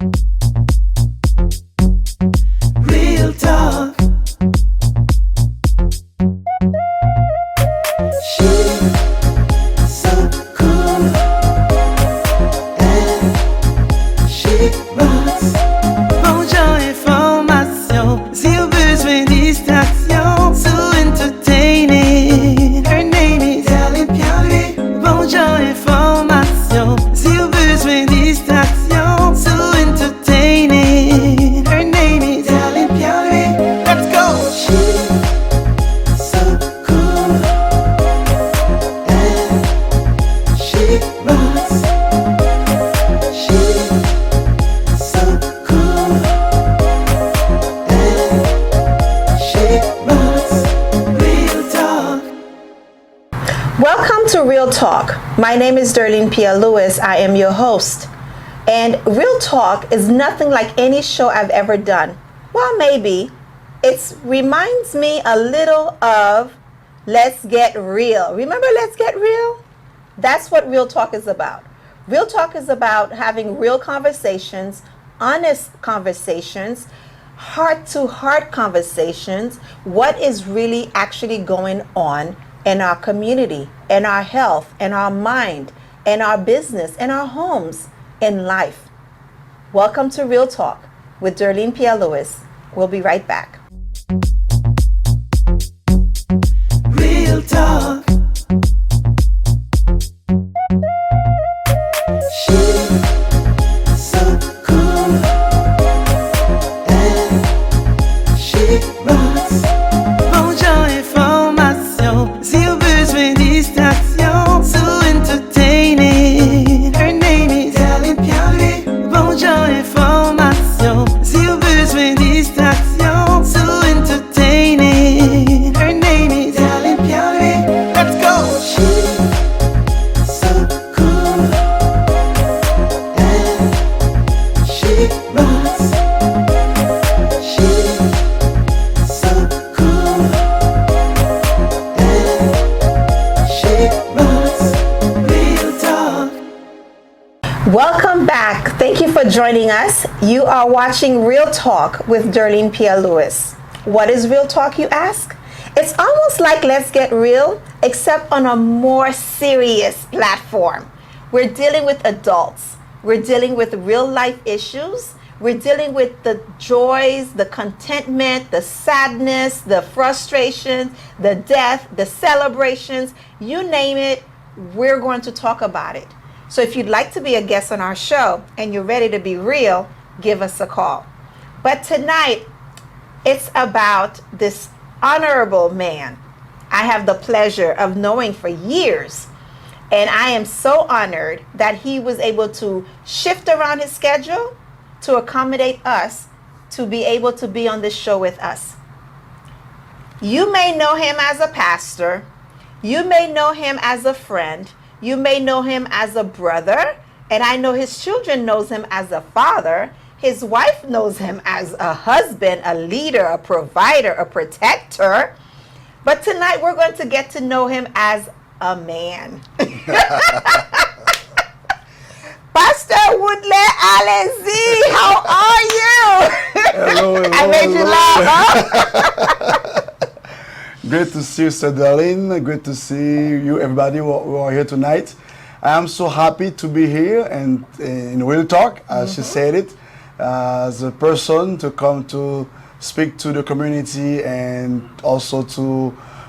Real talk. She's so cool and she rocks. Bonjour information, zéro besoin distraction. So entertaining. Her name is Ellen Pialet. Bonjour information, zéro besoin distraction. So entertaining. Her name is Ellen Pialet. Let's go. She's so cool and she rocks. She's so cool and she rocks. Real talk. Welcome to Real Talk. My name is Darlene Pia Lewis. I am your host. And Real Talk is nothing like any show I've ever done. Well, maybe. It reminds me a little of Let's Get Real. Remember Let's Get Real? That's what Real Talk is about. Real Talk is about having real conversations, honest conversations, heart-to-heart conversations, what is really actually going on in our community, in our health, in our mind, in our business, in our homes, in life. Welcome to Real Talk with Darlene Pia Lewis. We'll be right back. Real talk. She's so cool and she rocks. Bonjour information, zéro besoin distraction. So entertaining. Her name is Ellen Pialet. Bonjour information, zéro besoin distraction. So entertaining. Her name is Ellen Pialet. Let's go. She's so cool and she rocks. She's so cool and she rocks. Real talk. Welcome back. Thank you for joining us. You are watching Real Talk with Darlene Pia Lewis. What is Real Talk, you ask? It's almost like Let's Get Real, except on a more serious platform. We're dealing with adults. We're dealing with real life issues. We're dealing with the joys, the contentment, the sadness, the frustration, the death, the celebrations, you name it, we're going to talk about it. So if you'd like to be a guest on our show and you're ready to be real, give us a call. But tonight, it's about this honorable man I have the pleasure of knowing for years. And I am so honored that he was able to shift around his schedule to accommodate us to be able to be on this show with us. You may know him as a pastor. You may know him as a friend. You may know him as a brother. And I know his children knows him as a father. His wife knows him as a husband, a leader, a provider, a protector. But tonight we're going to get to know him as a man. Pastor Woodley Allenzy, how are you? Hello, I made you laugh, huh? Great to see you, Sir Darlene. Great to see you, everybody who are here tonight. I am so happy to be here and in Real Talk, as she said it, as a person to come to speak to the community and also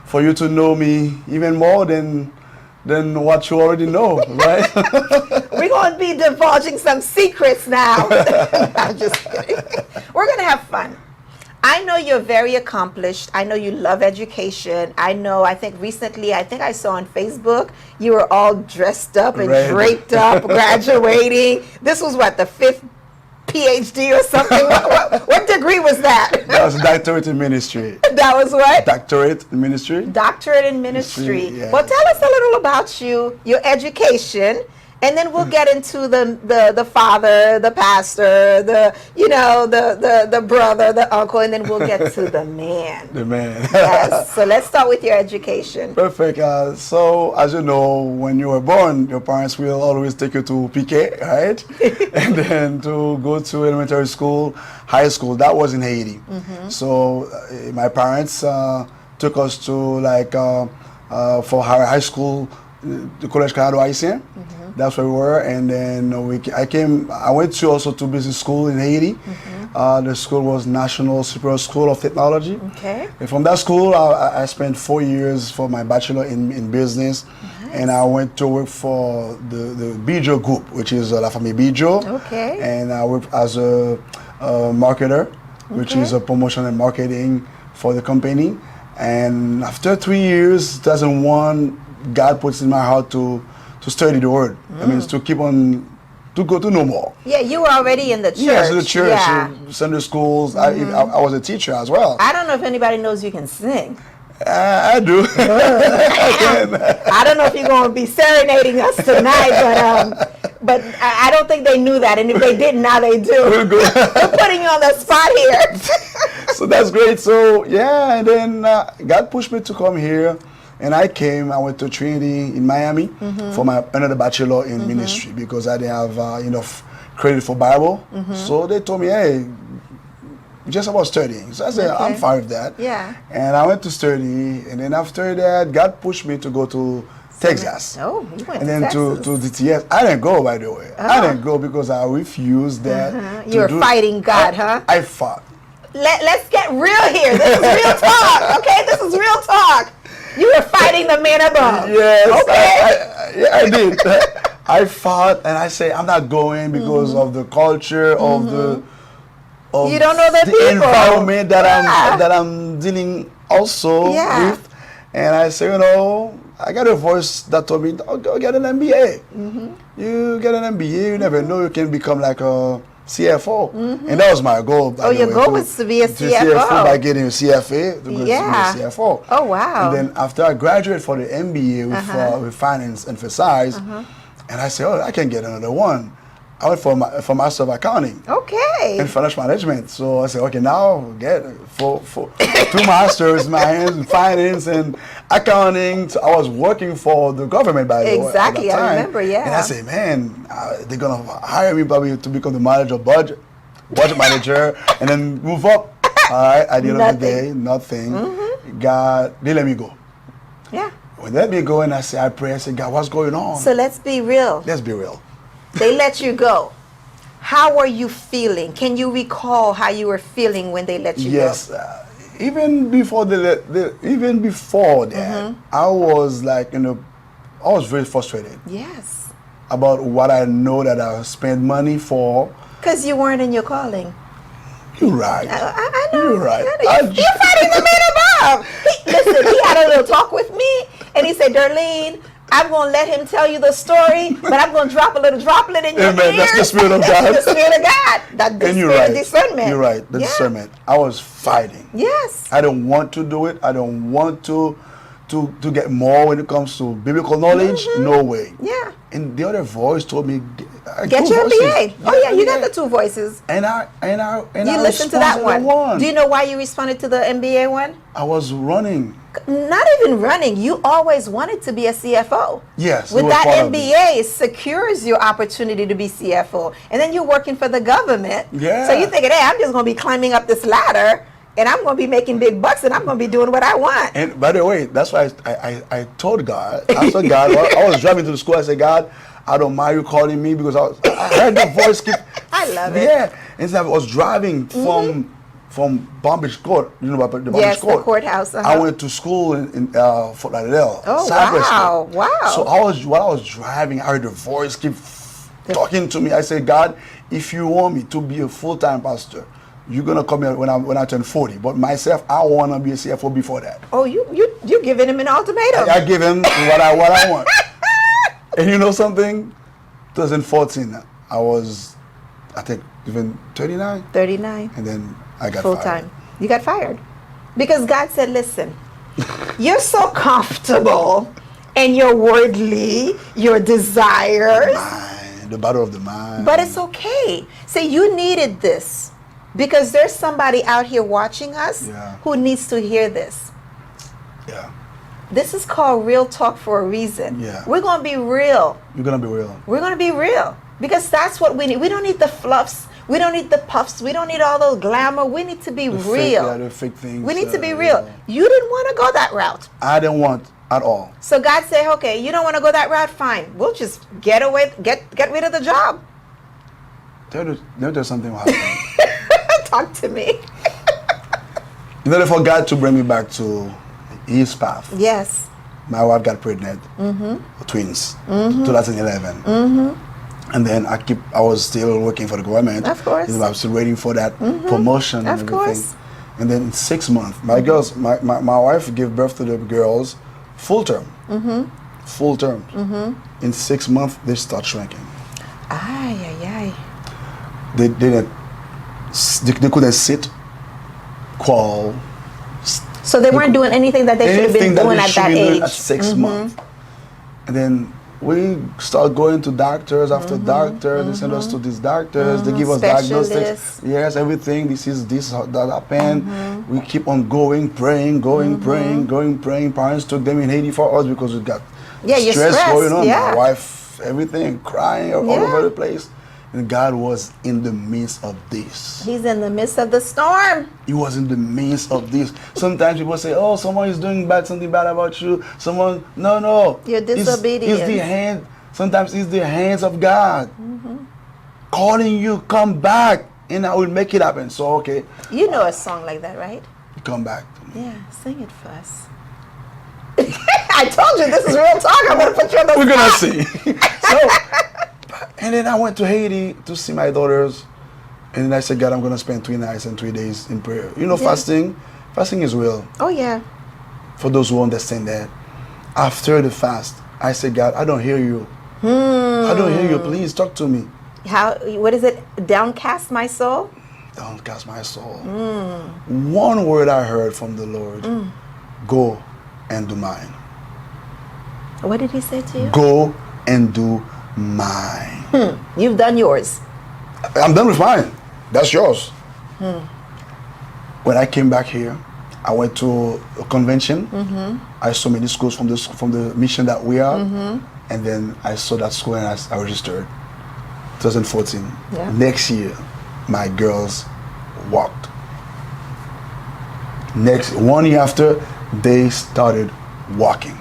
for you to know me even more than what you already know, right? We're going to be divulging some secrets now. I'm just kidding. We're going to have fun. I know you're very accomplished. I know you love education. I think recently, I saw on Facebook, you were all dressed up and draped up, graduating. This was what, the 5th PhD or something? What degree was that? That was doctorate in ministry. That was what? Doctorate in ministry. Doctorate in ministry. Yeah. Well, tell us a little about you, your education, And then we'll get into the father, the pastor, the brother, the uncle, and then we'll get to the man. The man. Yes. So let's start with your education. Perfect. So, as you know, when you were born, your parents will always take you to PK, right? And then to go to elementary school, high school. That was in Haiti. So, my parents took us to for high school, the Collège Canado Haïtien. That's where we were, and then I went to business school in Haiti. The school was National Superior School of Technology. Okay. And from that school, I spent 4 years for my bachelor in business. Nice. And I went to work for the Bijo Group, which is La Famille Bijo. Okay. And I worked as a marketer, which is a promotion and marketing for the company. And after 3 years, 2001, God puts in my heart to study the word. I mean, to go to know more. Yeah, you were already in the church. Yes, in the church, Sunday schools. I was a teacher as well. I don't know if anybody knows you can sing. I do. I don't know if you're going to be serenading us tonight, but I don't think they knew that. And if they didn't, now they do. We're putting you on the spot here. So that's great. So, yeah, and then God pushed me to come here. And I went to Trinity in Miami for my another bachelor in ministry because I didn't have enough credit for Bible. So they told me, hey, just about studying. So I said, I'm fine with that. Yeah. And I went to study, and then after that, God pushed me to go to Texas. Oh, you went and then to DTS. I didn't go, by the way. I didn't go because I refused that. You were fighting God, huh? I fought. Let's get real here. This is real talk, okay? This is real talk. You were fighting the man above. Yes, okay. I did. I fought, and I say I'm not going because of the culture of you don't know the people. Environment that I'm dealing also with, and I say, I got a voice that told me, go get an MBA. You get an MBA, you never know, you can become like a CFO. And that was my goal. Your goal was to be a CFO. By getting a CFA, to be a CFO. Oh, wow. And then after I graduated for the MBA with finance emphasized, and I said, I can get another one. I went for Master of Accounting. Okay. And Financial Management. So I said, okay, now get for 2 masters, in finance and accounting. So I was working for the government by the way. Exactly, I remember, yeah. And I said, man, they're gonna hire me probably to become the manager, budget manager, and then move up. All right, at the end of the day, nothing. God, they let me go. Yeah. When they let me go, and I pray, I said, God, what's going on? So let's be real. Let's be real. They let you go. How were you feeling? Can you recall how you were feeling when they let you go? Yes. Even before that, I was I was very frustrated. Yes. About what I know that I spent money for. Because you weren't in your calling. You're right. I know. You're right. You're fighting the man above. Listen, he had a little talk with me, and he said, Darlene, I'm going to let him tell you the story, but I'm going to drop a little droplet in your ears. That's the Spirit of God. That's the Spirit of God. That's the Spirit of discernment. You're right. The discernment. I was fighting. Yes. I don't want to do it. I don't want to get more when it comes to biblical knowledge. No way. Yeah. And the other voice told me, get your MBA. Oh yeah, you got the 2 voices. And you listened to that one. Do you know why you responded to the MBA one? I was running. Not even running. You always wanted to be a CFO. Yes. With that MBA, it secures your opportunity to be CFO. And then you're working for the government. Yeah. So you're thinking, hey, I'm just going to be climbing up this ladder, and I'm going to be making big bucks, and I'm going to be doing what I want. And by the way, that's why I told God, after God, I was driving to the school, I said, God, I don't mind you calling me because I heard the voice keep. I love it. Yeah. And so I was driving from Palm Beach Court, you know about the Palm Beach Court. The courthouse. I went to school in Fort Lauderdale. Oh, wow. Wow. So while I was driving, I heard the voice keep talking to me. I said, God, if you want me to be a full-time pastor, you're gonna come here when I turn 40. But myself, I wanna be a CFO before that. Oh, you giving him an ultimatum? I give him what I want. And you know something? 2014, I was, I think, even 39. 39. And then I got full fired. time. You got fired because God said, "Listen, you're so comfortable and your worldly, your desires. Mind, the battle of the mind. But it's okay. See, you needed this because there's somebody out here watching us Yeah. who needs to hear this. Yeah. This is called real talk for a reason. Yeah. We're going to be real. You're gonna be real. We're going to be real because that's what we need. We don't need the fluffs. We don't need the puffs. We don't need all the glamour. We need to be The real. Fake, yeah, the fake things. We need to be yeah. real. You didn't want to go that route. I didn't want at all. So God said, okay, you don't want to go that route? Fine. We'll just get rid of the job. Let me tell you something what happened. Talk to me. In order for God to bring me back to His path, Yes. my wife got pregnant, twins, 2011. And then I was still working for the government. Of course. You know, I was still waiting for that promotion and Of everything. course. And then in 6 months, my wife gave birth to the girls full term. Full term. In 6 months, they start shrinking. Ay, ay, ay. They couldn't sit, crawl, So they weren't doing anything that they should have been anything that doing they at should that be doing age. at 6 months. And then we start going to doctors after doctors. They send us to these doctors. They give us Specialists. diagnostics. Yes, everything. This that happened. We keep on going, praying, praying. Parents took them in Haiti for us because we got Yeah, you're stress stressed, going on. yeah. My wife, everything, crying all Yeah. over the place. And God was in the midst of this. He's in the midst of the storm. He was in the midst of this. Sometimes people say, "Oh, someone is doing something bad about you." Someone, no. You're It's disobedient. the hand. Sometimes it's the hands of God calling you, come back, and I will make it happen. So okay, You know a song like that, right? come back to me. Yeah, sing it for us. I told you this is real talk. I'm gonna put you on the We're gonna spot. see. So, and then I went to Haiti to see my daughters, and then I said, God, I'm gonna spend 3 nights and 3 days in prayer. You know, Yeah. fasting is real. Oh yeah. For those who understand that. After the fast, I said, God, I don't hear you. I don't hear you. Please talk to me. How? What is it? Downcast my soul. Don't cast my soul. One word I heard from the Lord, go and do mine. What did he say to you? Go and do mine. You've done yours. I'm done with mine. That's yours. When I came back here, I went to a convention. I saw many schools from the mission that we are, and then I saw that school and I registered. 2014. Yeah. Next year, my girls walked. Next 1 year after, they started walking.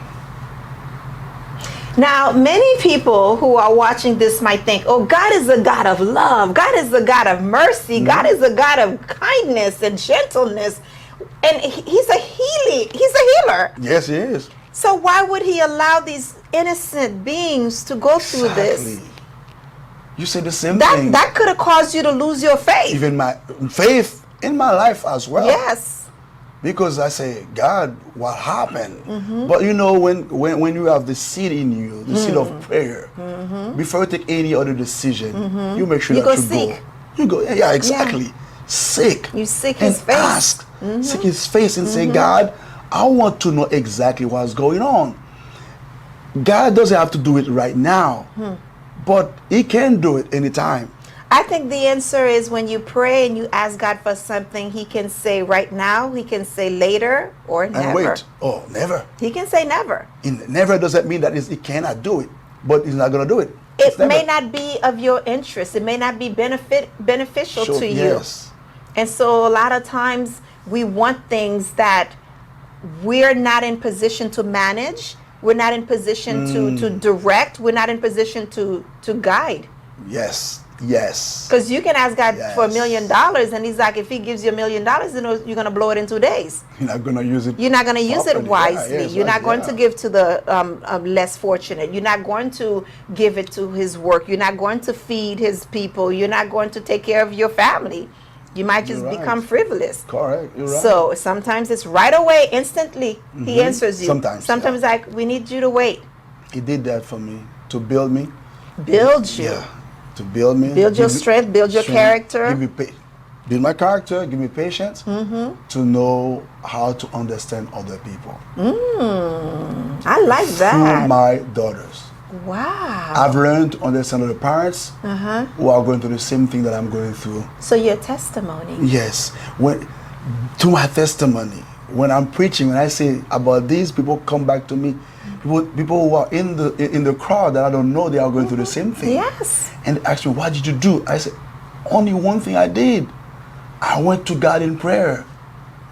Now, many people who are watching this might think, oh, God is a God of love. God is a God of mercy. God is a God of kindness and gentleness. And he's a healer. Yes, he is. So why would he allow these innocent beings to go through this? Exactly. You say the same thing. That could have caused you to lose your faith. Even my faith in my life as well. Yes. Because I say, God, what happened? But you know, when you have the seed in you, the seed of prayer, before you take any other decision, you make sure You that go you seek. go. You go, yeah, exactly. Seek. You seek and his face. ask. Seek his face and say, God, I want to know exactly what's going on. God doesn't have to do it right now, but he can do it anytime. I think the answer is when you pray and you ask God for something, he can say right now, he can say later, or And never. wait. Oh, never. He can say never. Never doesn't mean that he cannot do it, but he's not going to do it. It It's never. may not be of your interest. It may not be beneficial Sure, to you. yes. And so a lot of times we want things that we're not in position to manage. We're not in position to direct. We're not in position to guide. Yes. Yes. Because you can ask God for $1 Yes. million, and he's like, if he gives you $1 million, then you're going to blow it in 2 days. You're not going to use it. You're not going to use it properly. wisely. Yeah, yes, You're not going yeah. to give to the less fortunate. You're not going to give it to his work. You're not going to feed his people. You're not going to take care of your family. You might just You're right. become frivolous. Correct. You're right. So sometimes it's right away, instantly, he answers you. Sometimes, Sometimes yeah. like, we need you to wait. He did that for me to build me. Build you. Yeah. To build me. Build your give me strength, build your character. build my character, give me patience to know how to understand other people. I like Through that. my daughters. Wow. I've learned to understand other parents who are going through the same thing that I'm going through. So your testimony. Yes. To my testimony, when I'm preaching, when I say about these, people come back to me. People who are in the crowd that I don't know, they are going through the same thing. Yes. And they ask me, what did you do? I said, only one thing I did. I went to God in prayer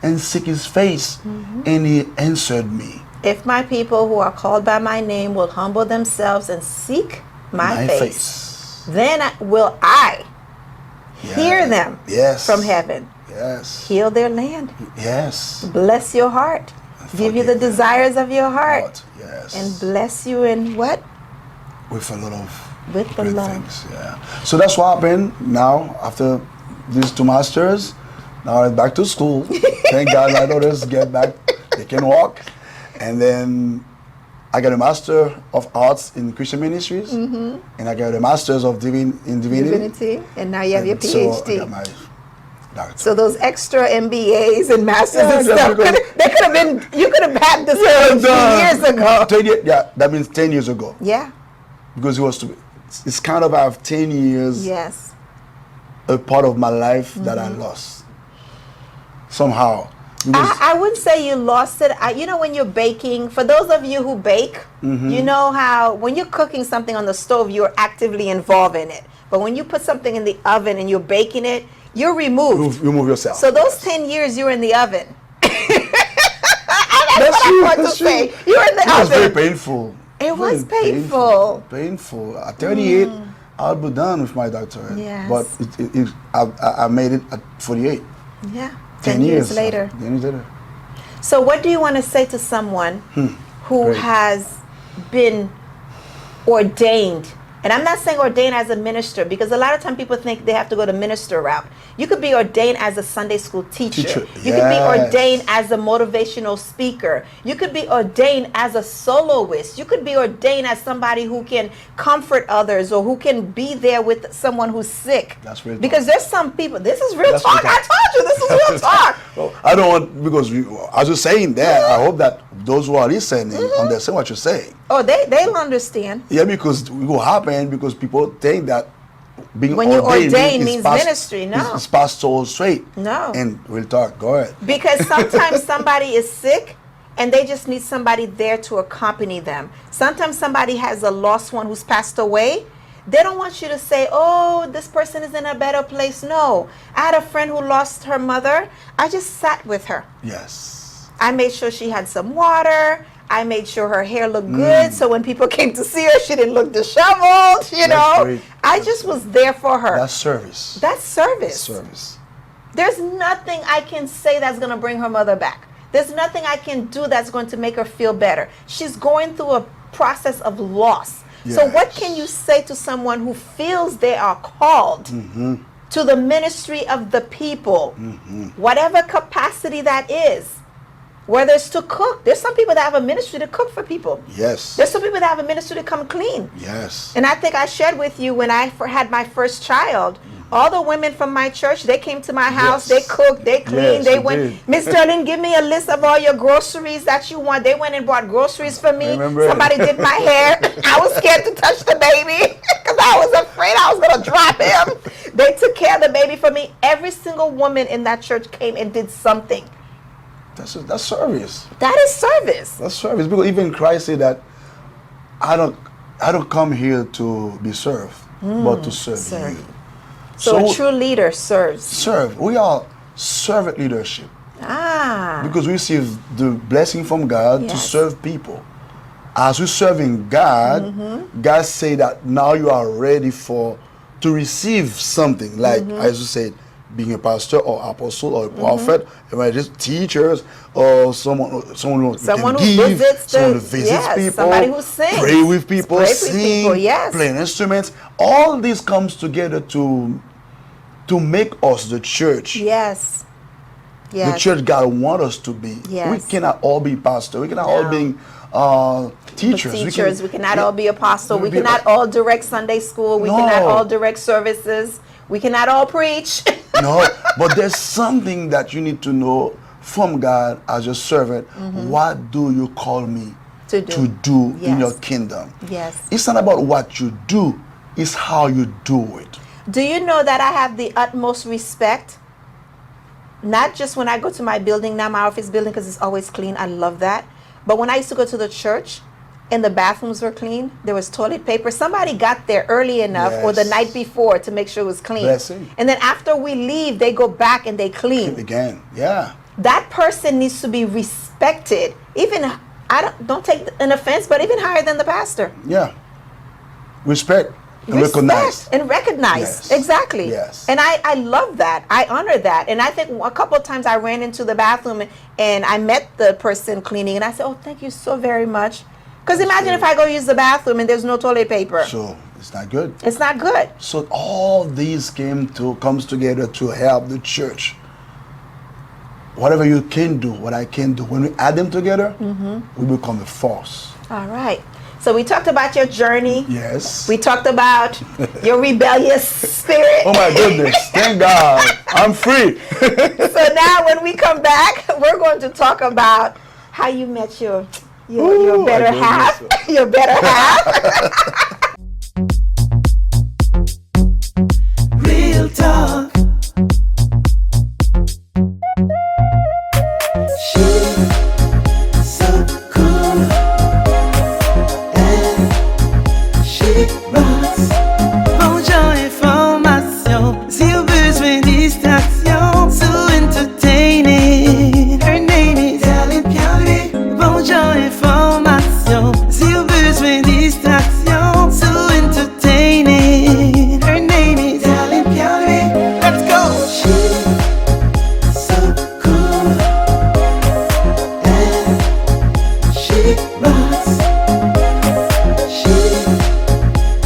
and seek his face, and he answered me. If my people who are called by my name will humble themselves and seek my face, then will I hear them Yes. from heaven, Yes. heal their land, Yes. bless your heart, give you the forgive them. desires of your heart, Lord, yes. and bless you in what? With a lot of With the great love. things. Yeah. So that's what happened now after these 2 masters. Now I'm back to school. Thank God my daughters get back. They can walk. And then I got a Master of Arts in Christian Ministries. And I got a Master's of in Divinity. And now you have your And so I PhD. got my doctorate. So those extra MBAs and masters Yeah, and that's stuff, because- they could have been. You could have had this Yeah, PhD years ago. 10 that means 10 years ago. Yeah. Because it's kind of I have 10 years Yes. a part of my life that I lost somehow. Because I wouldn't say you lost it. You know, when you're baking, for those of you who bake, you know how when you're cooking something on the stove, you're actively involved in it. But when you put something in the oven and you're baking it, you're removed. you move yourself. So those 10 years, you were in the oven. That's what true. I want That's to true. say. You were in the It was very oven. painful. It was Very painful. Painful. At 38, I'll be done with my doctorate. Yes. But I made it at 48. Yeah. 10 years later. 10 years later. So what do you want to say to someone who Great. has been ordained? And I'm not saying ordained as a minister, because a lot of times people think they have to go the minister route. You could be ordained as a Sunday school teacher. You could be Yes. ordained as a motivational speaker. You could be ordained as a soloist. You could be ordained as somebody who can comfort others or who can be there with someone who's sick. That's real Because talk. there's some people, this is real That's talk. real I talk. told you, this is real talk. Well, I don't want, because I was just saying that. I hope that those who are listening understand what you're saying. Oh, they'll understand. Yeah, because it will happen because people think that being When you ordained ordain means ministry. No. It's pastoral straight. No. And we'll talk. Go ahead. Because sometimes somebody is sick and they just need somebody there to accompany them. Sometimes somebody has a lost one who's passed away. They don't want you to say, oh, this person is in a better place. No. I had a friend who lost her mother. I just sat with her. Yes. I made sure she had some water. I made sure her hair looked good. So when people came to see her, she didn't look disheveled, you know. great. I just was there for her. That's service. That's service. Service. There's nothing I can say that's going to bring her mother back. There's nothing I can do that's going to make her feel better. She's going through a process of loss. So what Yes. can you say to someone who feels they are called to the ministry of the people, whatever capacity that is? Whether it's to cook. There's some people that have a ministry to cook for people. Yes. There's some people that have a ministry to come clean. Yes. And I think I shared with you when I had my first child, all the women from my church, they came to my house, Yes. they cooked, they cleaned, Yes, they you went, did. Miss Sterling, give me a list of all your groceries that you want. They went and bought groceries for me. Remember it. Somebody did my hair. I was scared to touch the baby because I was afraid I was going to drop him. They took care of the baby for me. Every single woman in that church came and did something. That's service. That is service. That's service. Because even Christ said that I don't come here to be served, but to serve serve. you. So a true leader serves. serve. We are servant leadership Ah. because we receive the blessing from God to Yes. serve people. As we're serving God, God say that now you are ready to receive something, like as you said, being a pastor or apostle or a prophet, evangelist, teachers, or someone who Someone can who give, visits someone the- who visits yes, people, somebody who sings. pray with people, Pray with sing, people, yes. play instruments. All this comes together to make us the church. Yes. Yes. The church God want us to be. Yes. We cannot all be pastor. We cannot all No. be teachers. We cannot all be apostle. We be- cannot all direct Sunday school. We No. cannot all direct services. We cannot all preach. No, but there's something that you need to know from God as your servant. What do you call me To do. in your Yes. kingdom? Yes. It's not about what you do, it's how you do it. Do you know that I have the utmost respect? Not just when I go to my building now, my office building, because it's always clean. I love that. But when I used to go to the church and the bathrooms were clean, there was toilet paper. Somebody got there early enough or the Yes. night before to make sure it was clean. Blessing. And then after we leave, they go back and they clean. Again, yeah. That person needs to be respected. Even, I don't take an offense, but even higher than the pastor. Yeah. Respect and Respect recognize. and recognize. Yes. Exactly. Yes. And I love that. I honor that. And I think a couple of times I ran into the bathroom and I met the person cleaning and I said, oh, thank you so very much. Because imagine if I go use the bathroom and there's no toilet paper. So it's not good. It's not good. So all these comes together to help the church. Whatever you can do, what I can do, when we add them together, we become a force. All right. So we talked about your journey. Yes. We talked about your rebellious spirit. Oh my goodness! Thank God, I'm free. So now when we come back, we're going to talk about how you met your Ooh, better my half. goodness. Your better half. Real talk. She's so cool, and she rocks. Bonjour information, si au besoin distraction, so entertaining. Her name is Aline Pialet. Bonjour information, si au besoin distraction, so entertaining. Her name is Aline Pialet. Let's go. She's so cool, and she rocks. She's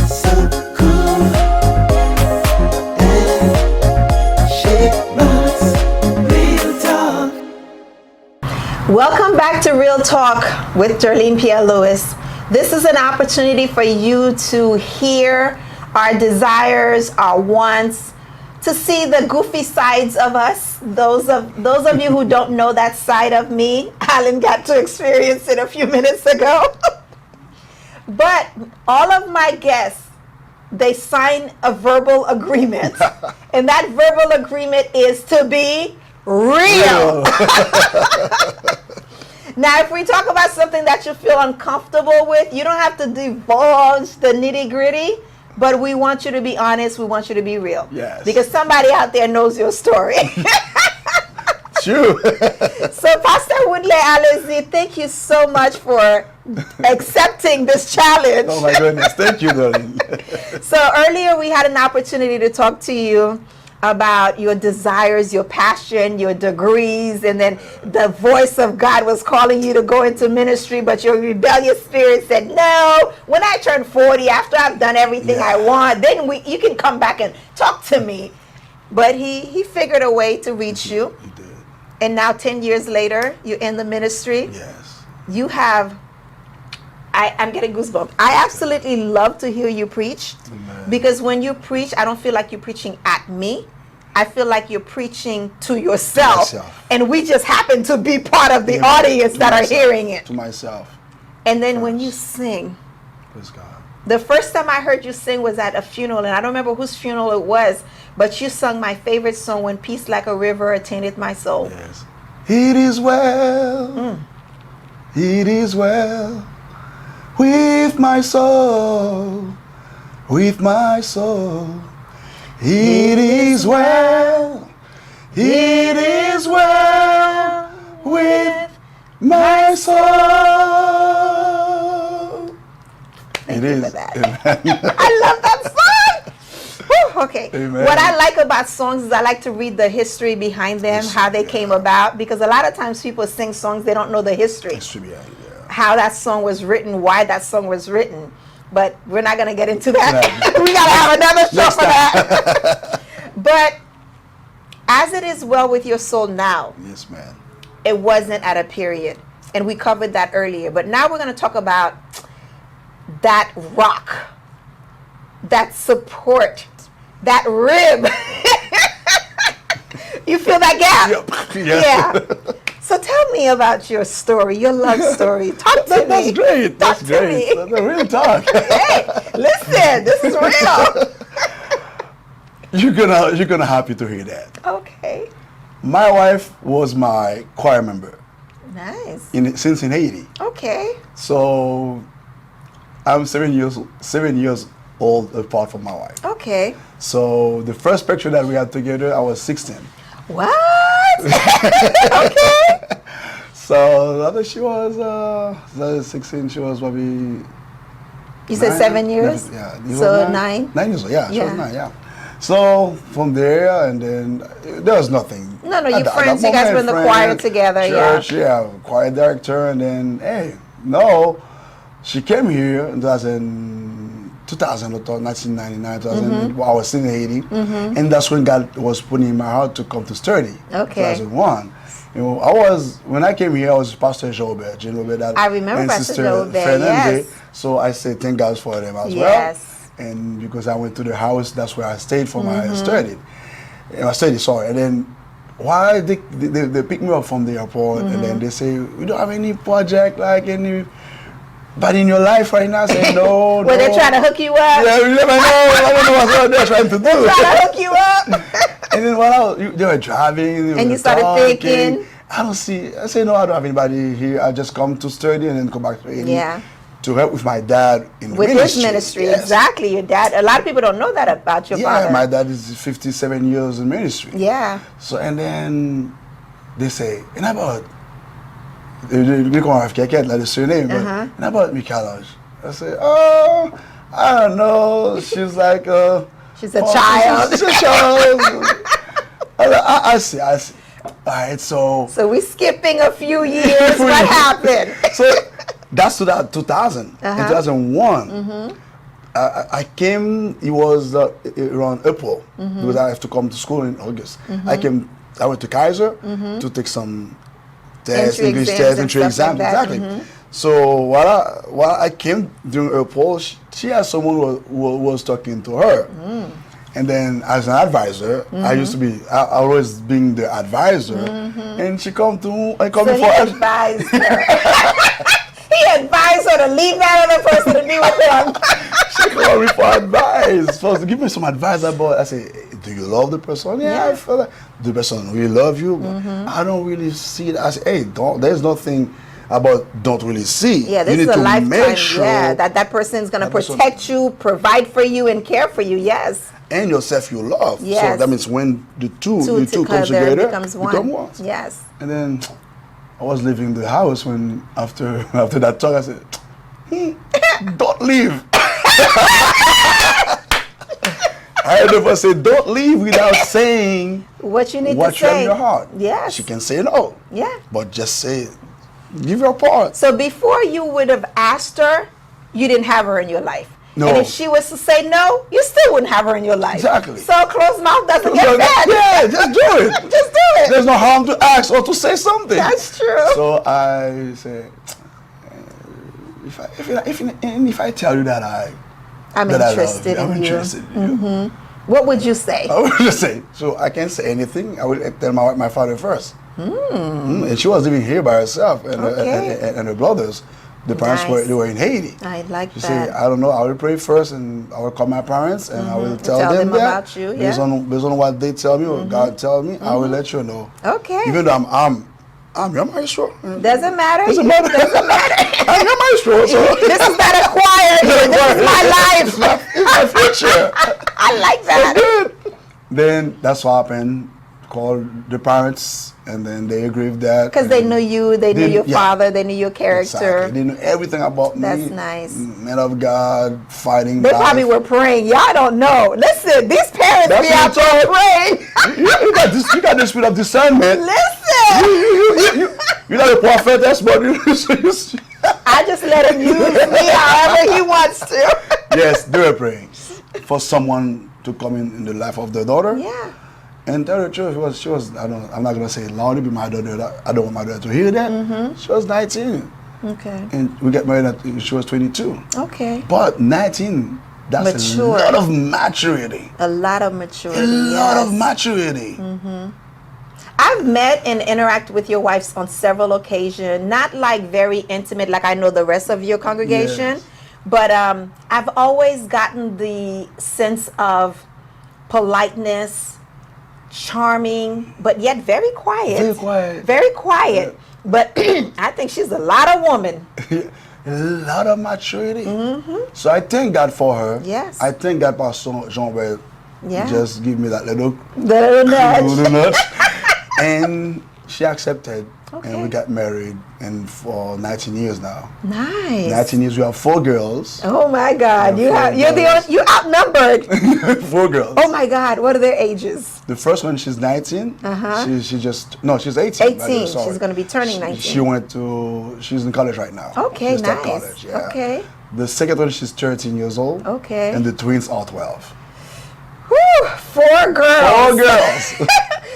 so cool, and she rocks. Real talk. Welcome back to Real Talk with Darlene Pierre Lewis. This is an opportunity for you to hear our desires, our wants, to see the goofy sides of us. Those of you who don't know that side of me, Alan got to experience it a few minutes ago. But all of my guests, they sign a verbal agreement. And that verbal agreement is to be real. Now, if we talk about something that you feel uncomfortable with, you don't have to divulge the nitty-gritty, but we want you to be honest. We want you to be real. Yes. Because somebody out there knows your story. True. So, Pastor Woodley Alozie, thank you so much for accepting this challenge. Oh my goodness! Thank you, darling. So earlier we had an opportunity to talk to you about your desires, your passion, your degrees, and then the voice of God was calling you to go into ministry, but your rebellious spirit said, no, when I turn 40, after I've done everything I want, then you can come back and talk to me. But he figured a way to reach you. You did. And now 10 years later, you're in the ministry. Yes. You have, I'm getting goosebumps. I absolutely love to hear you preach. Amen. Because when you preach, I don't feel like you're preaching at me. I feel like you're preaching to yourself. Myself. And we just happen to be part of the Amen. audience To that are myself. hearing it. To myself. And then when you sing, Praise God. the first time I heard you sing was at a funeral, and I don't remember whose funeral it was, but you sung my favorite song, When Peace Like a River Attended My Soul. Yes. It is well. It is well with my soul. With my soul. It is well. It is well with my soul. Thank It you is. for that. Amen. I love that song. Whew, okay. Amen. What I like about songs is I like to read the history behind them, how they came about, because a lot of times people sing songs, they don't know the history, It should be, yeah. how that song was written, why that song was written. But we're not going to get into that. We got to have another show Next for that. But as it is well with your soul now, Yes, man. it wasn't at a period. And we covered that earlier. But now we're going to talk about that rock, that support, that rib that gap. Yep. Yes. Yeah. So tell me about your story, your love story. Talk to me. That's great. Talk That's to great. me. That's a real talk. Hey, listen, this is real. You're gonna happy to hear that. Okay. My wife was my choir member Nice. since in Haiti. Okay. So I'm 7 years old apart from my wife. Okay. So the first picture that we had together, I was 16. What? Okay. So the other she was 16. She was probably. You said 7 years? Yeah. So 9? 9 years old. Yeah. She was Yeah. 9. Yeah. So from there, and then there was nothing. No, you At that friends. You guys were in the moment, choir friend, together. church, yeah. Choir director, and then hey, no, she came here in 2000, 1999, 2000. I was in Haiti, and that's when God was putting in my heart to come to Sturdy. Okay. 2001. You know, when I came here, I was Pastor Jobert, Jean Robert, that I remember and Pastor Sister Jobert, Fernandez. yes. So I say thank God for them as Yes. well. And because I went to the house, that's where I stayed for my study. And then why they pick me up from the airport, and then they say, we don't have any project, like but in your life right now. I say, no, Were they trying to hook you up? Yeah, you never know. I don't know what they're trying to do. Trying to hook you up? And then while they were driving, And you started thinking? I don't see. I say, no, I don't have anybody here. I just come to study and then come back to Haiti. Yeah. To help with my dad in With ministry. his ministry, Yes. exactly. Your dad. A lot of people don't know that about your Yeah, father. my dad is 57 years in ministry. Yeah. So, and then they say, and about, we call her Keket, like the surname, but and about Michaela. I say, oh, I don't know. She's like She's a child. She's a child. I see. All right, so. So we're skipping a few years. What happened? So that's 2000. In 2001, I came, it was around April, because I have to come to school in August. I went to Kaiser to take some tests, Entry English exams tests, and entry stuff like exams, that. exactly. So while I came during April, she had someone who was talking to her. And then as an advisor, I used to be, I always being the advisor, and she come So for he advised her. He advised her to leave that other person to be with him. She called me for advice. Supposed to give me some advice about. I say, do you love the person? Yeah, I feel like the person really love you. But I don't really see it. I say, hey, there's nothing about don't really see. Yeah, this you is need a to lifetime. make sure that person's going to that person- protect you, provide for you, and care for you. Yes. and yourself you love. Yes. So that means when the two comes together together, becomes one. become one. Yes. And then I was leaving the house when after that talk I said, don't leave. I heard her say, don't leave without saying What you need what to you have say. in your heart. Yes. She can say no. Yeah. But just say, give your part. So before you would have asked her, you didn't have her in your life. No. And if she was to say no, you still wouldn't have her in your life. Exactly. So a closed mouth doesn't get fed. Yeah, just do it. Just do it. There's no harm to ask or to say something. That's true. So I say, if I tell you that I'm that interested I love you, I'm in you. interested in you. What would you say? I would just say, so I can't say anything. I will tell my father first. And she was living here by herself and, Okay. and her brothers. The parents Nice. were in Haiti. I like She that. say, I don't know. I will pray first, and I will call my parents, and I will tell Tell them them that. about you, Based yeah. on what they tell me or God tell me, I will let you know. Okay. Even though I'm your maestro. Doesn't matter. Doesn't matter. Doesn't matter. I'm your maestro. So This is not a choir. This is my life. It's my future. I like that. Good. Then that's what happened. Called the parents, and then they agreed with that. Because they knew you, they knew your yeah. father, they knew your character. Exactly. They knew everything about me. That's nice. Man of God, fighting. They life. probably were praying. Y'all don't know. Listen, these parents That's be out what I'm there praying. You got this. You got the spirit of discernment. Listen. You're not a prophetess, but you. I just let him use me however he wants to. Yes, they were praying for someone to come in the life of their daughter. Yeah. And tell the truth, she was. I'm not gonna say it loudly, but my daughter. I don't want my daughter to hear that. She was 19, Okay. and we got married at she was 22. Okay. But 19, that's Mature. a lot of maturity. A lot of maturity. A lot of yes. maturity. I've met and interacted with your wives on several occasions, not like very intimate, like I know the rest of your congregation, Yes. but I've always gotten the sense of politeness, charming, but yet very quiet. Very quiet. Very quiet. But I think she's a lot of woman. A lot of maturity. So I thank God for her. Yes. I thank God Pastor Jean will Yeah. just give me that little The little nudge. little nudge. And she accepted. Okay. And we got married and for 19 years now. Nice. 19 years, we have 4 girls. Oh my God! Yeah, You're outnumbered. 4 girls. Oh my God! What are their ages? The first one, she's 19. Uh-huh. She's 18. 18. She's going to be turning 19. She's in college right now. Okay, She started nice. college, yeah. Okay. The second one, she's 13 years old. Okay. And the twins are 12. Whew, 4 girls. 4 girls.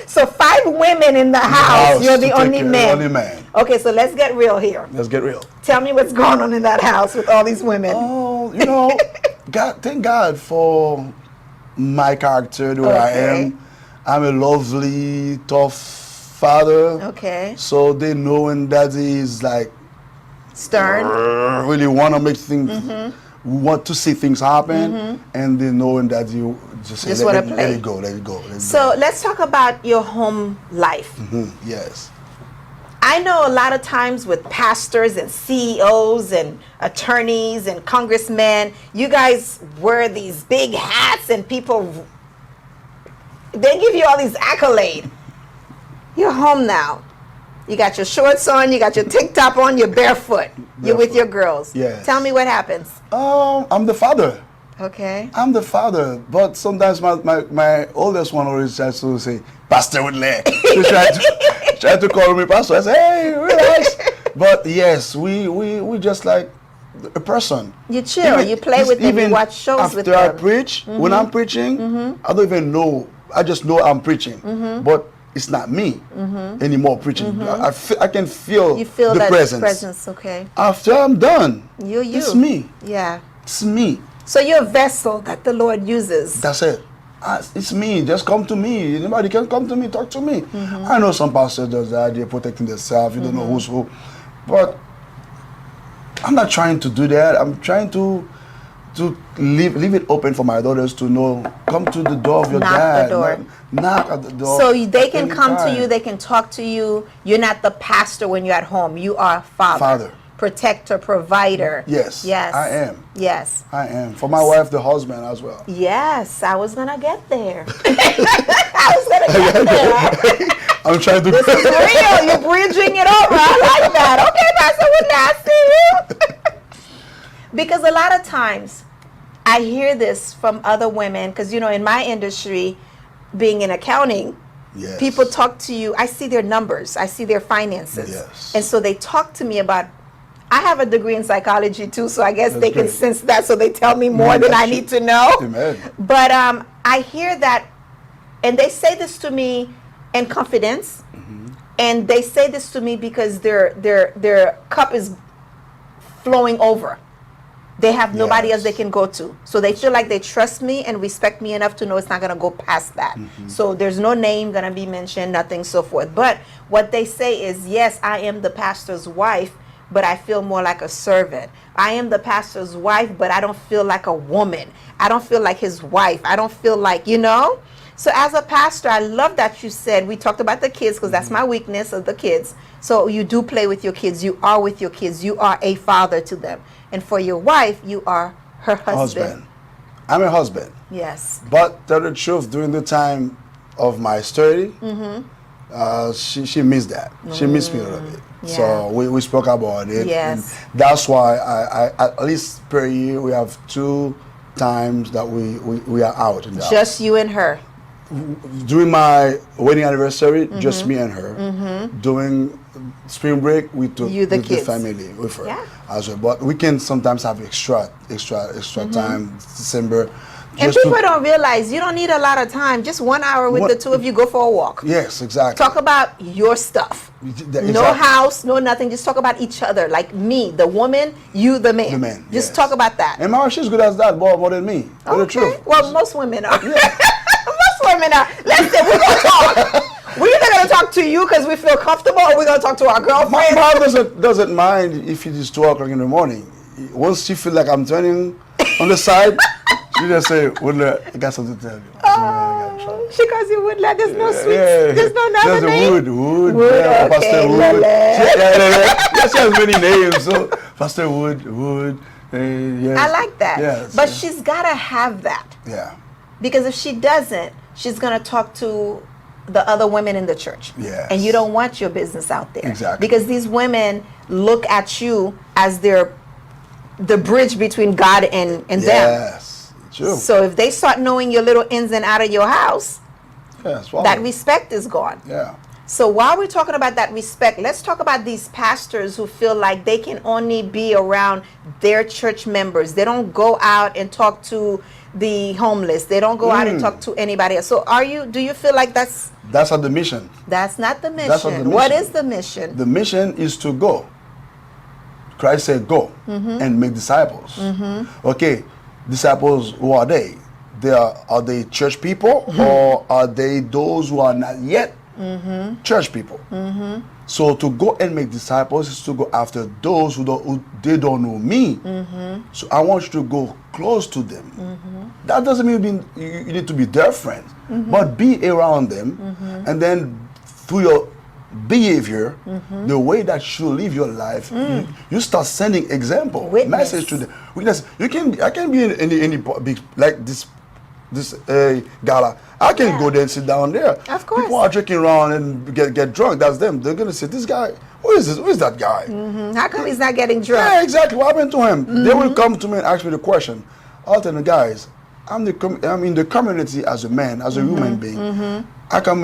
So 5 women in the house. You're the to take only care- man. Only man. Okay, so let's get real here. Let's get real. Tell me what's going on in that house with all these women. Oh, thank God for my character, the way I Okay. am. I'm a lovely, tough father. Okay. So they know when daddy is like Stern. really want to make things, Mm-hmm. want to see things happen, and they know when daddy just say, Just let wanna it play. go, let it go. So let's talk about your home life. Yes. I know a lot of times with pastors and CEOs and attorneys and congressmen, you guys wear these big hats and people, they give you all these accolades. You're home now. You got your shorts on, you got your tank top on, you're barefoot. You're with Barefoot. your girls. Yes. Tell me what happens. I'm the father. Okay. I'm the father, but sometimes my oldest one always tries to say, Pastor Woodley. She try to call me Pastor. I say, hey, relax. But yes, we just like a person. You chill, you play with them, you even watch shows with after I them. preach, when I'm preaching, I don't even know. I just know I'm preaching. But it's not me anymore preaching. I can feel, You feel the that presence. okay. After I'm done, You. it's me. Yeah. It's me. So you're a vessel that the Lord uses. That's it. It's me. Just come to me. Anybody can come to me, talk to me. I know some pastors does that. They're protecting themselves. You don't know who's who. But I'm not trying to do that. I'm trying to leave it open for my daughters to know. Come to the door of your Knock the dad. door. Knock at the door. So they at can any come to time. you, they can talk to you. You're not the pastor when you're at home. You are father. Father. Protector, provider. Yes. Yes. I am. Yes. I am. For my wife, the husband as well. Yes, I was gonna get there. I was gonna get there. I'm trying to. This is real. You're bridging it over. I like that. Okay, Pastor Woodley, I see you. Because a lot of times I hear this from other women, because in my industry, being in accounting, Yes. people talk to you. I see their numbers. I see their finances. Yes. And so they talk to me about, I have a degree in psychology too, so I guess That's they can great. sense that, so they tell me more than I need to know. Amen. But I hear that, and they say this to me in confidence, and they say this to me because their cup is flowing over. They have nobody else they Yes. can go to. So they feel like they trust me and respect me enough to know it's not going to go past that. So there's no name going to be mentioned, nothing, so forth. But what they say is, yes, I am the pastor's wife, but I feel more like a servant. I am the pastor's wife, but I don't feel like a woman. I don't feel like his wife. I don't feel like, So as a pastor, I love that you said, we talked about the kids, because that's my weakness, of the kids. So you do play with your kids. You are with your kids. You are a father to them. And for your wife, you are her husband. I'm a husband. Yes. But tell the truth, during the time of my study, she missed that. She missed me a little bit. Yeah. So we spoke about it. Yes. And that's why I at least per year we have 2 times that we are out in the house. Just you and her. During my wedding anniversary, just me and her. During spring break, we took You, the the kids. family with her Yeah. as well. But we can sometimes have extra time, December. And just to- people don't realize you don't need a lot of time. Just 1 hour with What- the two of you, go for a walk. Yes, exactly. Talk about your stuff. Exactly. No house, no nothing. Just talk about each other. Like me, the woman, you, the man. The man, Just yes. talk about that. And my wife, she's good as that, more than me. Tell the truth. Well, most women are. Most women are. Listen, we're going to talk. We're either going to talk to you because we feel comfortable, or we're gonna talk to our My girlfriend? mom doesn't mind if it is 2 o'clock in the morning. Once she feel like I'm turning on the side, she just say, "Woodler, I got something to tell you." Oh, she calls you Woodler. There's no sweet. Yeah. There's no There's another a name. Wood, yeah, okay, Pastor Wood. Lele. She has many names. So Pastor Wood, yes. I like that. Yes, But yeah. she's gotta have that, Yeah, because if she doesn't, she's gonna talk to the other women in the church. Yes. And you don't want your business out there. Exactly. Because these women look at you as the bridge between God and them. yes, true. So if they start knowing your little ins and out of your house, Yes, wow. that respect is gone. Yeah, So while we're talking about that respect, let's talk about these pastors who feel like they can only be around their church members. They don't go out and talk to the homeless. They don't go out and talk to anybody else. So do you feel like that's that's not the mission. not the mission? That's not the What mission. is the mission? The mission is to go. Christ said, "Go and make disciples." Okay, disciples. Who are they? Are they church people, or are they those who are not yet church people? So to go and make disciples is to go after those who they don't know me. So I want you to go close to them. That doesn't mean you need to be their friends, but be around them, and then through your behavior, the way that you live your life, you start sending example, Witness. message to them. Witness. I can be in any big like this gala. I can go there and sit down there. Of course. People are drinking around and get drunk. That's them. They're gonna say, "This guy, who is this? Who is that guy?" How come he's not getting drunk? Yeah, exactly. What happened to him? They will come to me and ask me the question. I'll tell them, guys, I'm in the community as a man, as a human being. I come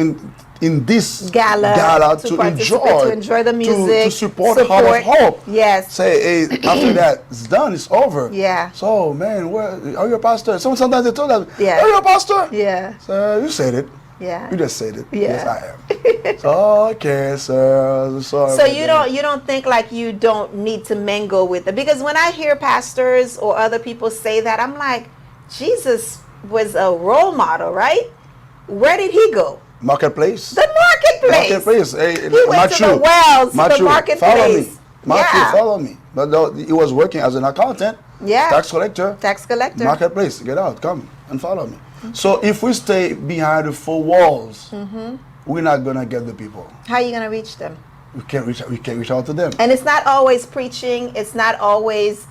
in this Gala to to participate, to enjoy the music, to support Heart of Hope. Yes. Say, hey, after that, it's done, it's over. Yeah. So, man, are you a pastor? Sometimes they told us, Yeah. are you a pastor? Yeah. So, you said it. Yeah. You just said it. Yeah. Yes, I am. So, okay, sir. Sorry. So you don't think like you don't need to mingle with it? Because when I hear pastors or other people say that, I'm like, Jesus was a role model, right? Where did he go? Marketplace. The marketplace. Marketplace. Hey, He went to the wells, to the Matthew, marketplace. Follow me. Matthew, Yeah. follow me. But no, he was working as an accountant, Yeah. tax collector, Tax collector. marketplace. Get out, come and follow me. So if we stay behind the four walls, we're not gonna get the people. How are you going to reach them? We can't reach out to them. And it's not always preaching. It's not always,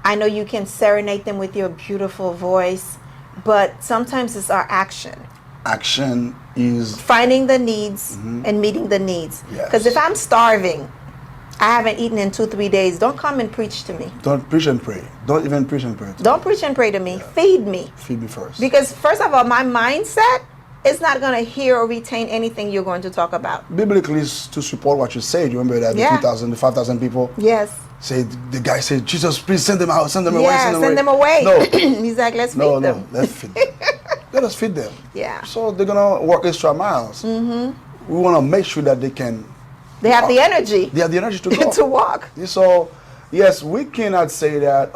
I know you can serenade them with your beautiful voice, but sometimes it's our action. Action is Finding the needs and meeting the needs. Yes. Because if I'm starving, I haven't eaten in 2-3 days, don't come and preach to me. don't preach and pray. Don't even preach and pray. Don't preach and pray to me. Feed me. Feed me first. Because first of all, my mindset is not going to hear or retain anything you're going to talk about. Biblically, is to support what you said. You remember that Yeah. the 2,000, the 5,000 people. Yes. Say the guy said, Jesus, please send them out, send them away, Yeah, send them away. No, He's like, let's no, feed no, them. let's feed them. Let us feed them. Yeah. So they're gonna work extra miles. We want to make sure that they They have the energy have the energy to go. to walk. So yes, we cannot say that.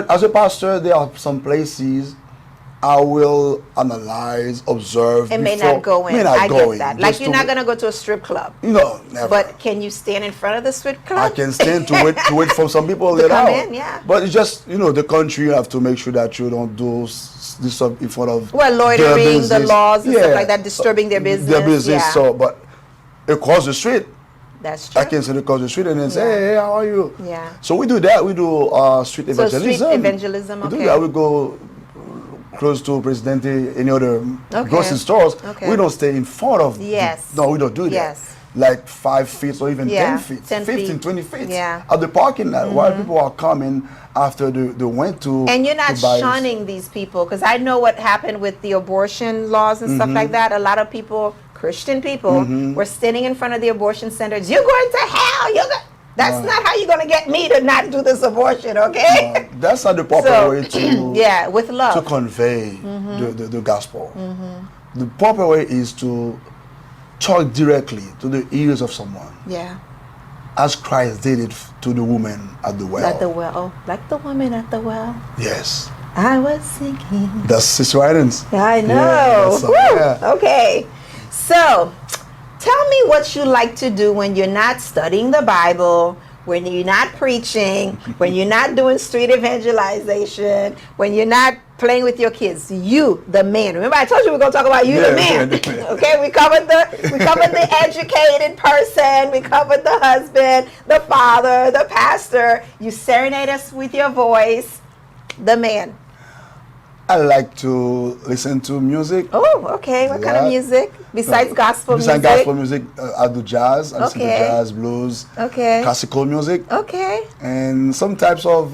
As a pastor, there are some places I will analyze, observe. It may before- not go in. May not I go get in, that. Like just you're to- not going to go to a strip club. No, never. But can you stand in front of the strip I club? can stand to wait for some people To to get come out. in, yeah. But it's just the country. You have to make sure that you don't do this stuff in front of Well, their loitering, the business. laws and stuff Yeah. like that, disturbing their business. Their business. Yeah. So, but across the street, That's true. I can sit across the street and then say, Yeah. hey, how are you? Yeah. So we do that. We do street So street evangelism. evangelism, We do okay. that. We go close to Presidente, any other Okay. grocery stores. Okay. We don't stay in front of. Yes. No, we don't do that. Yes. Like 5 feet or even Yeah, 10 feet, 10 15, feet. 20 feet Yeah. at the parking lot while people are coming after they went to. And you're not to buy- shunning these people, because I know what happened with the abortion laws and stuff like that. A lot of people, Christian people, were standing in front of the abortion centers. You're going to hell. That's not how you're going to get me to not do this abortion, okay? That's not the proper So, way to. yeah, with love. To convey the gospel. The proper way is to talk directly to the ears of someone, Yeah. as Christ did it to the woman at the well. At the well. Oh, like the woman at the well. Yes, I was sinking. that's Sister Idens. I know. Yeah, that's, Woo! yeah. Okay. So, tell me what you like to do when you're not studying the Bible, when you're not preaching, when you're not doing street evangelization, when you're not playing with your kids. You, the man. Remember, I told you we're going to talk about you, the man. Okay, we covered the educated person, we covered the husband, the father, the pastor. You serenade us with your voice, the man. I like to listen to music. Oh, okay. What kind of music? Besides gospel music? Besides gospel music, I do jazz. I listen to Okay. jazz, blues, Okay. classical music, Okay. and some types of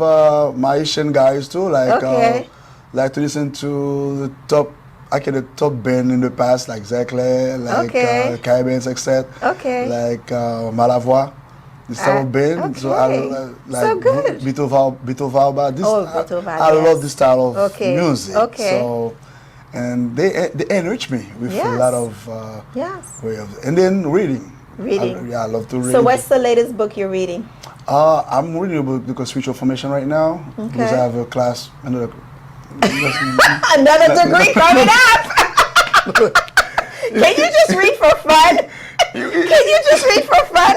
Malaysian guys too. Okay. Like to listen to the top band in the past, like Zekle, like Okay. Caribbean Sextet, Okay. like Malavoie. This type of band. So I okay. like So good. Bito Valba. Bito Valba, I love yes. this style of Okay. music. Okay. So, and they enrich me with a Yes. lot of Yes. way of, and then reading. Reading. I love to read. So what's the latest book you're reading? I'm reading a book because spiritual formation right now because I have a class. Another degree coming up. Can you just read for fun? Can you just read for fun?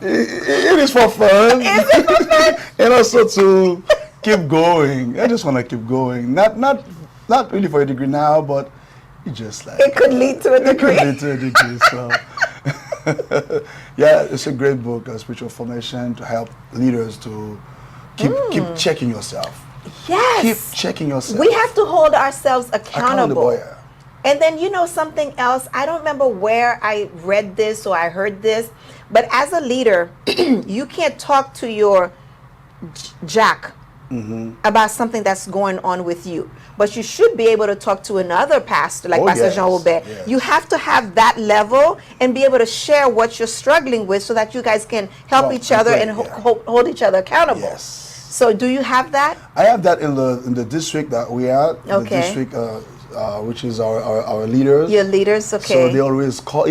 It is for fun. Is it for fun? And also to keep going. I just want to keep going. Not really for a degree now, but it just like It could lead to a it could degree. lead to a degree. So yeah, it's a great book, Spiritual Formation, to help leaders to keep checking yourself. Yes. Keep checking yourself. We have to hold ourselves accountable. Yeah. And then you know something else? I don't remember where I read this or I heard this, but as a leader, you can't talk to your jack about something that's going on with you. But you should be able to talk to another pastor, like Pastor yes, Jean Aubert. yes. You have to have that level and be able to share what you're struggling with so that you guys can help Well, each other great, and yeah. hold each other accountable. Yes. So do you have that? I have that in the district that we are. Okay. The district, which is our leaders. Your leaders, okay. So they always call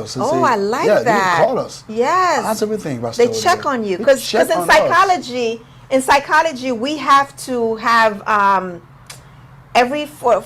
us. And Oh, say, I like yeah, that. they call us. Yes. That's everything. Pastor They check Oliver. on you They because check in on us. psychology we have to have every 4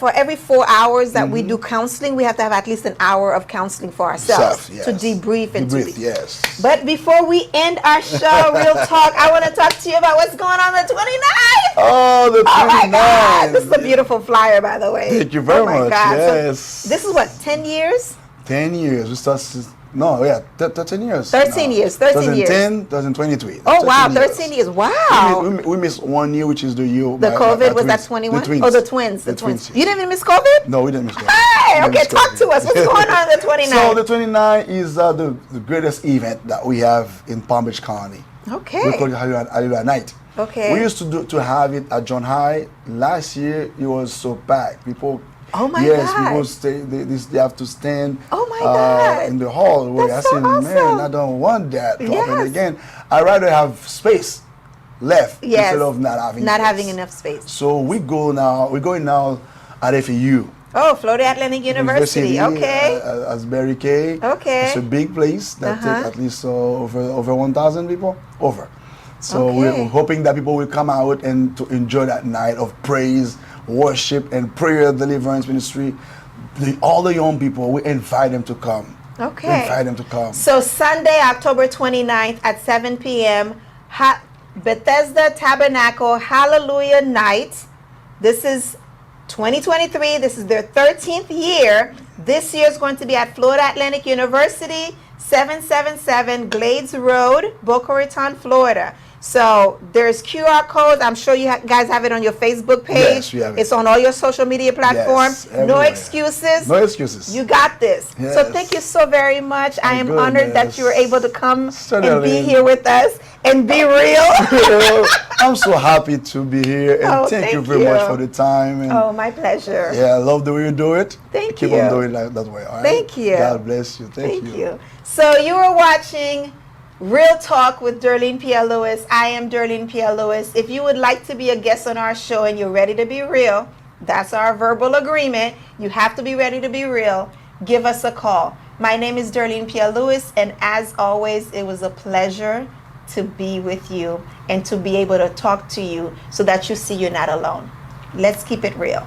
hours that we do counseling, we have to have at least an hour of counseling for ourselves Self, yes. to debrief and Yes. But before we end our show, Real Talk, I want to talk to you about what's going on the 29th. Oh, the 29th. Oh my God! This is a beautiful flyer, by the way. Thank you very oh my much. God. Yes. So this is what, 10 years? 10 years. We started. No, yeah, 13 years. 13 years. 13 years. 2010, 2023. Oh wow, 13 years. Wow. We missed 1 year, which is the year. The COVID, was that twins. 21? The twins. Oh, the twins. The twins. You didn't even miss COVID? No, we didn't miss COVID. Hey, We okay, missed talk COVID. to us. What's going on the 29th? So the 29 is the greatest event that we have in Palm Beach County. Okay. We call it Hallelujah Night. Okay. We used to have it at John High. Last year it was so packed. People. Oh my yes, God. people stay. They have to stand. Oh my God. In the hallway. That's I so said, awesome. man, I don't want that to happen Yes. again. I'd rather have space left Yes. instead of not having. Not space. having enough space. So we're going now at FAU. Oh, Florida Atlantic University. Okay. As Barry K. Okay. It's a big place that take at least over 1,000 people. Over. So Okay. we're hoping that people will come out and to enjoy that night of praise, worship, and prayer deliverance ministry. All the young people, we invite them to come. Okay. We invite them to come. So Sunday, October 29th at 7 p.m., Bethesda Tabernacle Hallelujah Night. This is 2023. This is their 13th year. This year is going to be at Florida Atlantic University, 777 Glades Road, Boca Raton, Florida. So there's QR codes. I'm sure you guys have it on your Facebook page. Yes, we have it. It's on all your social media platforms. No everywhere. excuses. No excuses. You got this. So Yes. thank you so very much. I am goodness. honored that you were able to come Certainly. and be here with us and be real. I'm so happy to be here, and Oh, thank you thank very much you. for the time. And Oh, my pleasure. yeah, I love the way you do it. Thank Keep you. on doing it that way. All right? Thank you. God bless you. Thank Thank you. So you were watching Real Talk with Darlene Pierre Lewis. I am Darlene Pierre Lewis. If you would like to be a guest on our show and you're ready to be real, that's our verbal agreement. You have to be ready to be real. Give us a call. My name is Darlene Pierre Lewis, and as always, it was a pleasure to be with you and to be able to talk to you so that you see you're not alone. Let's keep it real.